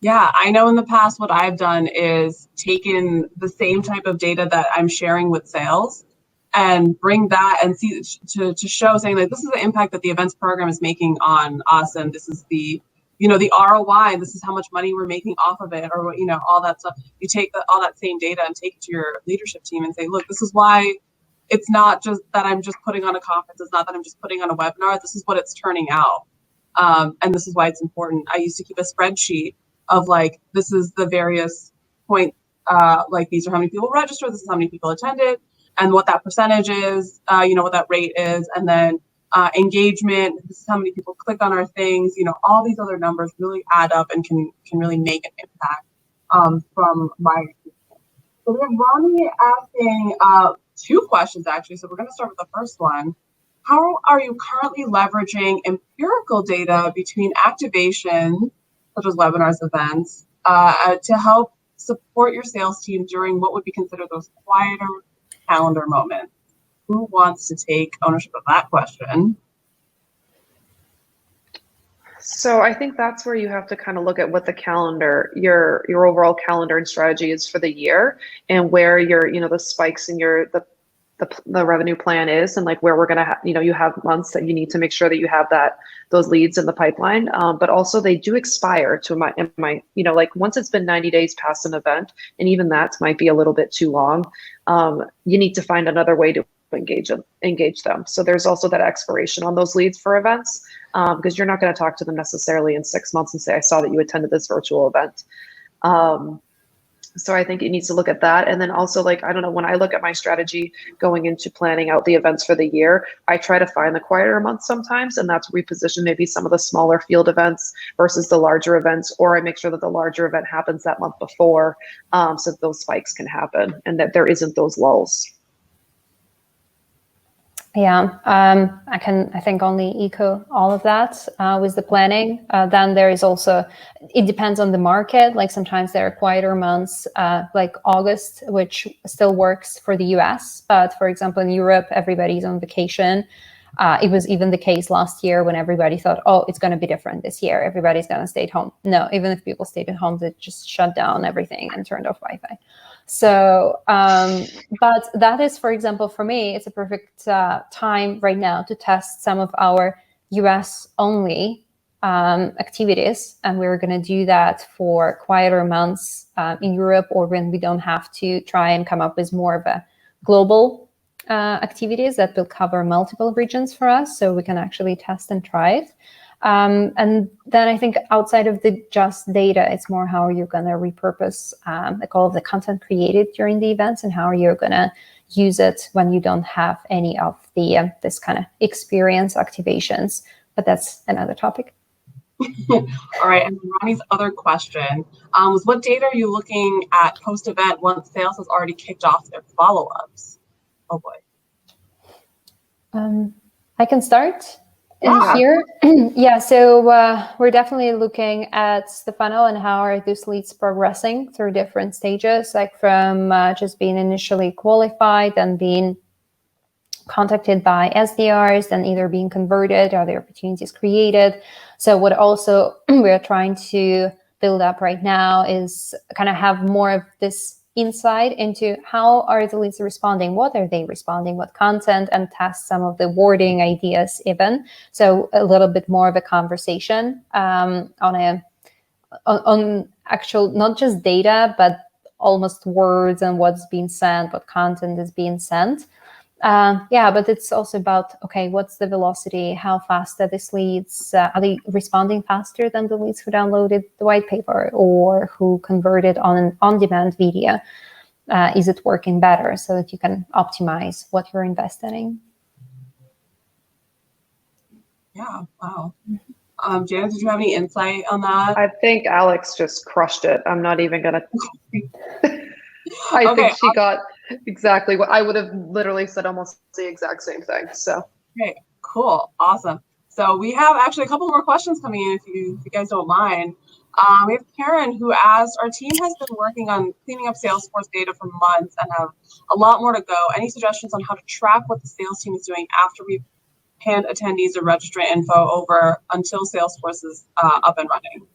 Yeah, I know in the past what I've done is taken the same type of data that I'm sharing with sales and bring that and see to show, saying like, this is the impact that the events program is making on us, and this is the, you know, the ROI, this is how much money we're making off of it, or, you know, all that stuff. You take all that same data and take it to your leadership team and say, look, this is why it's not just that I'm just putting on a conference. It's not that I'm just putting on a webinar. This is what it's turning out. And this is why it's important. I used to keep a spreadsheet of like, this is the various points, like these are how many people registered, this is how many people attended, and what that percentage is, you know, what that rate is, and then engagement, this is how many people click on our things, you know, all these other numbers really add up and can really make an impact from my experience. So we have Ronnie asking two questions actually, so we're going to start with the first one. How are you currently leveraging empirical data between activations, such as webinars, events, to help support your sales team during what would be considered those quieter calendar moments? Who wants to take ownership of that question? So I think that's where you have to kind of look at what the calendar, your overall calendar and strategy is for the year, and where your, you know, the spikes in your the revenue plan is, and like where we're gonna have, you know, you have months that you need to make sure that you have those leads in the pipeline. But also they do expire to my, you know, like once it's been 90 days past an event, and even that might be a little bit too long. You need to find another way to engage them. So there's also that expiration on those leads for events, because you're not going to talk to them necessarily in 6 months and say, I saw that you attended this virtual event. So I think it needs to look at that. And then also, like, I don't know, when I look at my strategy going into planning out the events for the year, I try to find the quieter months sometimes, and that's reposition maybe some of the smaller field events versus the larger events, or I make sure that the larger event happens that month before, so that those spikes can happen and that there isn't those lulls. Yeah, I think only echo all of that with the planning. Then there is also, it depends on the market. Like sometimes there are quieter months, like August, which still works for the US. But for example, in Europe, everybody's on vacation. It was even the case last year when everybody thought, oh, it's going to be different this year. Everybody's going to stay at home. No, even if people stayed at home, they just shut down everything and turned off Wi-Fi. So, but that is, for example, for me, it's a perfect time right now to test some of our US only activities. And we're going to do that for quieter months in Europe, or when we don't have to try and come up with more of a global activities that will cover multiple regions for us, so we can actually test and try it. And then I think outside of the just data, it's more how you're going to repurpose like all of the content created during the events, and how you're going to use it when you don't have any of the this kind of experience activations. But that's another topic. All right, and Ronnie's other question was, what data are you looking at post-event once sales has already kicked off their follow-ups? Oh boy. I can start. Yeah. Here. Yeah, so we're definitely looking at the funnel and how are those leads progressing through different stages, like from just being initially qualified and being contacted by SDRs, then either being converted or the opportunities created. So what also we're trying to build up right now is kind of have more of this insight into how are the leads responding, what are they responding, what content, and test some of the wording ideas even. So a little bit more of a conversation on actual, not just data, but almost words and what's being sent, what content is being sent. Yeah, but it's also about, okay, what's the velocity? How fast are these leads? Are they responding faster than the leads who downloaded the white paper or who converted on an on-demand video? Is it working better, so that you can optimize what you're investing in? Yeah, wow. Janna, did you have any insight on that? I think Alex just crushed it. I'm not even going to... I think she got exactly what I would have literally said, almost the exact same thing. So, okay, cool, awesome. So we have actually a couple more questions coming in, if you guys don't mind. We have Karen, who asked, our team has been working on cleaning up Salesforce data for months and have a lot more to go. Any suggestions on how to track what the sales team is doing after we've hand attendees the registrant info over until Salesforce is up and running?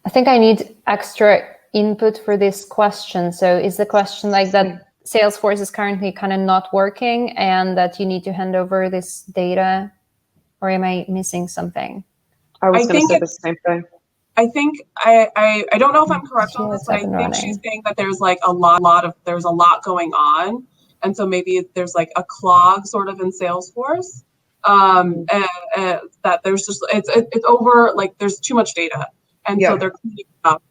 I think I need extra input for this question. So is the question like that Salesforce is currently kind of not working and that you need to hand over this data, or am I missing something? I was going to say the same thing. I think I don't know if I'm correct on this, but I think she's saying that there's like there's a lot going on, and so maybe there's like a clog sort of in Salesforce, and that there's just it's over, like there's too much data, and so they're cleaning up.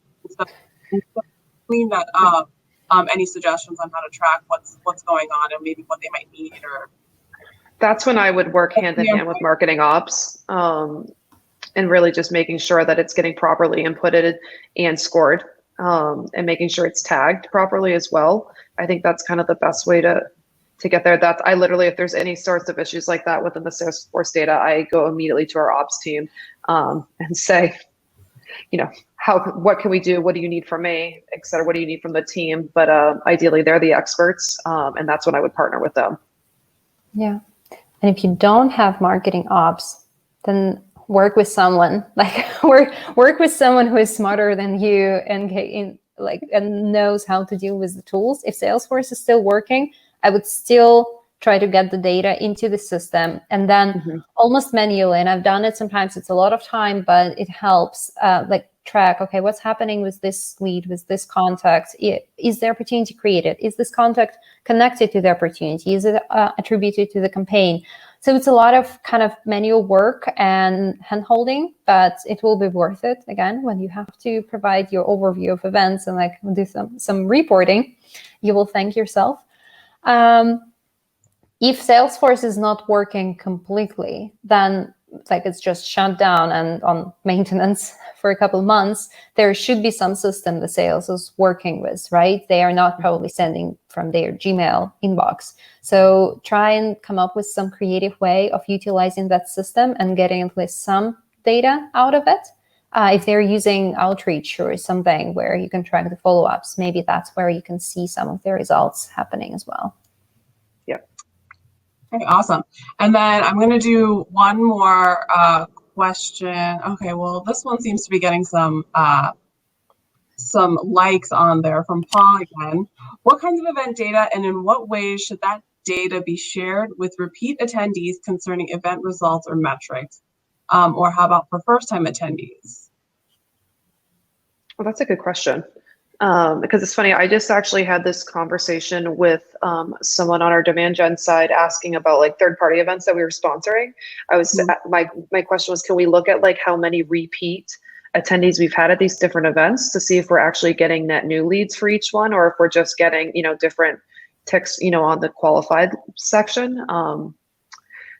Clean that up. Any suggestions on how to track what's going on and maybe what they might need, or that's when I would work hand in hand with marketing ops, and really just making sure that it's getting properly inputted and scored, and making sure it's tagged properly as well. I think that's kind of the best way to get there. That's I literally, if there's any sorts of issues like that within the Salesforce data, I go immediately to our ops team and say, you know, what can we do? What do you need from me, et cetera? What do you need from the team? But ideally, they're the experts, and that's when I would partner with them. Yeah, and if you don't have marketing ops, then work with someone, like work with someone who is smarter than you and knows how to deal with the tools. If Salesforce is still working, I would still try to get the data into the system and then almost manually. And I've done it sometimes. It's a lot of time, but it helps like track, okay, what's happening with this lead, with this contact? Is the opportunity created? Is this contact connected to the opportunity? Is it attributed to the campaign? So it's a lot of kind of manual work and hand-holding, but it will be worth it, again, when you have to provide your overview of events and like do some reporting, you will thank yourself. If Salesforce is not working completely, then like it's just shut down and on maintenance for a couple of months, there should be some system the sales is working with, right? They are not probably sending from their Gmail inbox. So try and come up with some creative way of utilizing that system and getting at least some data out of it. If they're using Outreach or something where you can track the follow-ups, maybe that's where you can see some of the results happening as well. Okay, awesome. And then I'm going to do one more question. Okay, well, this one seems to be getting some likes on there from Paul again. What kinds of event data and in what ways should that data be shared with repeat attendees concerning event results or metrics? Or how about for first-time attendees? Well, that's a good question. Because it's funny, I just actually had this conversation with someone on our demand gen side asking about like third-party events that we were sponsoring. I was my question was, can we look at like how many repeat attendees we've had at these different events to see if we're actually getting net new leads for each one, or if we're just getting, different ticks, on the qualified section.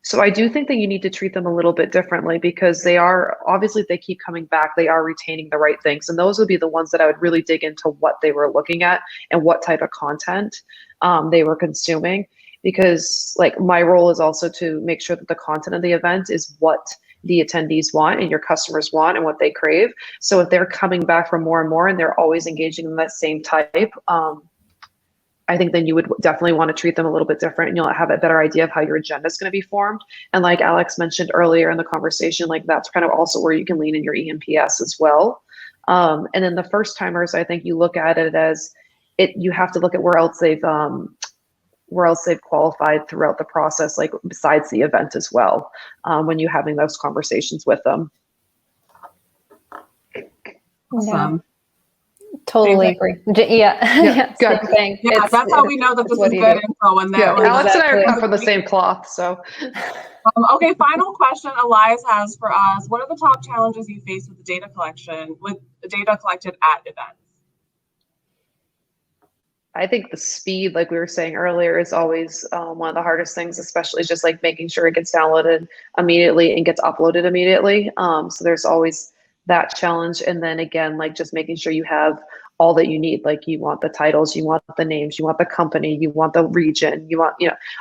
So I do think that you need to treat them a little bit differently, because they are, obviously, if they keep coming back, they are retaining the right things. And those would be the ones that I would really dig into what they were looking at and what type of content they were consuming. Because like my role is also to make sure that the content of the event is what the attendees want and your customers want and what they crave. So if they're coming back for more and more and they're always engaging in that same type, I think then you would definitely want to treat them a little bit different, and you'll have a better idea of how your agenda is going to be formed. And like Alex mentioned earlier in the conversation, like that's kind of also where you can lean in your EMPS as well. And then the first timers, I think you look at it as you have to look at where else they've qualified throughout the process, like besides the event as well, when you're having those conversations with them. Awesome. Totally agree. Yeah, good. Same thing. Yeah, that's how we know that this is good info. And Alex and I are cut from the same cloth. So, okay. Final question Elias has for us: what are the top challenges you face with the data collection, with the data collected at events? I think the speed, like we were saying earlier, is always one of the hardest things, especially just like making sure it gets downloaded immediately and gets uploaded immediately. So there's always that challenge. And then again, like just making sure you have all that you need. Like you want the titles, you want the names, you want the company, you want the region, you want,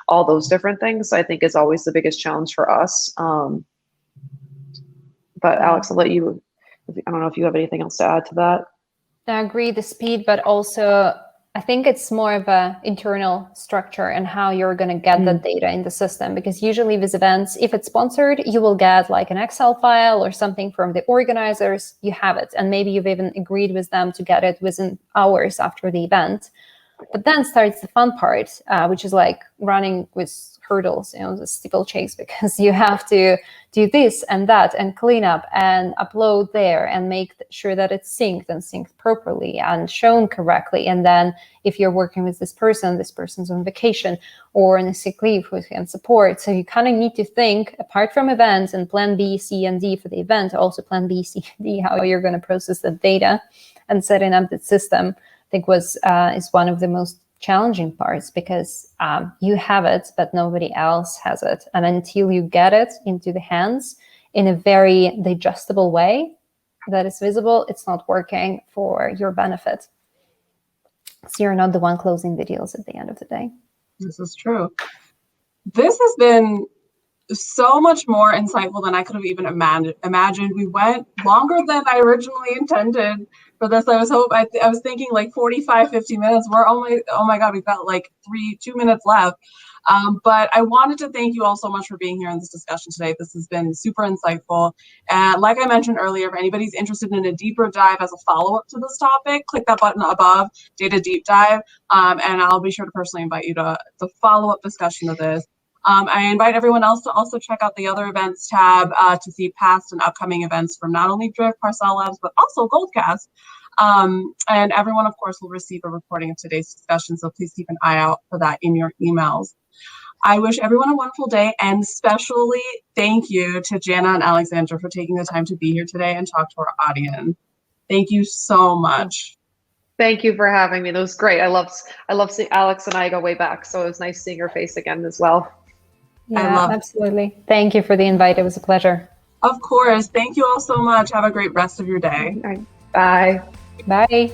all those different things, I think is always the biggest challenge for us. But Alex, I'll let you, I don't know if you have anything else to add to that. I agree, the speed, but also I think it's more of a internal structure and how you're going to get the data in the system, because usually with events, if it's sponsored, you will get like an Excel file or something from the organizers. You have it, and maybe you've even agreed with them to get it within hours after the event. But then starts the fun part, which is like running with hurdles, the steeplechase, because you have to do this and that and clean up and upload there and make sure that it's synced properly and shown correctly. And then if you're working with this person's on vacation or on a sick leave, who can support. So you kind of need to think, apart from events and plan B, C, and D for the event, also plan B, C, D, how you're going to process the data and setting up the system. I think is one of the most challenging parts, because you have it, but nobody else has it. And until you get it into the hands in a very digestible way that is visible, it's not working for your benefit. So you're not the one closing the deals at the end of the day. This is true. This has been so much more insightful than I could have even imagined. We went longer than I originally intended for this. I was thinking like 45, 50 minutes. We're only, oh my God, we've got like 2 minutes left. But I wanted to thank you all so much for being here in this discussion today. This has been super insightful. And like I mentioned earlier, if anybody's interested in a deeper dive as a follow-up to this topic, click that button above, Data Deep Dive, and I'll be sure to personally invite you to the follow-up discussion of this. I invite everyone else to also check out the other events tab to see past and upcoming events from not only Drift, parcelLabs, but also Goldcast. And everyone, of course, will receive a recording of today's discussion, so please keep an eye out for that in your emails. I wish everyone a wonderful day, and especially thank you to Janna and Aleksandra for taking the time to be here today and talk to our audience. Thank you so much. Thank you for having me. That was great. I love seeing Alex and I go way back, so it was nice seeing her face again as well. Yeah, absolutely. Thank you for the invite. It was a pleasure. Of course. Thank you all so much. Have a great rest of your day. All right. Bye. Bye.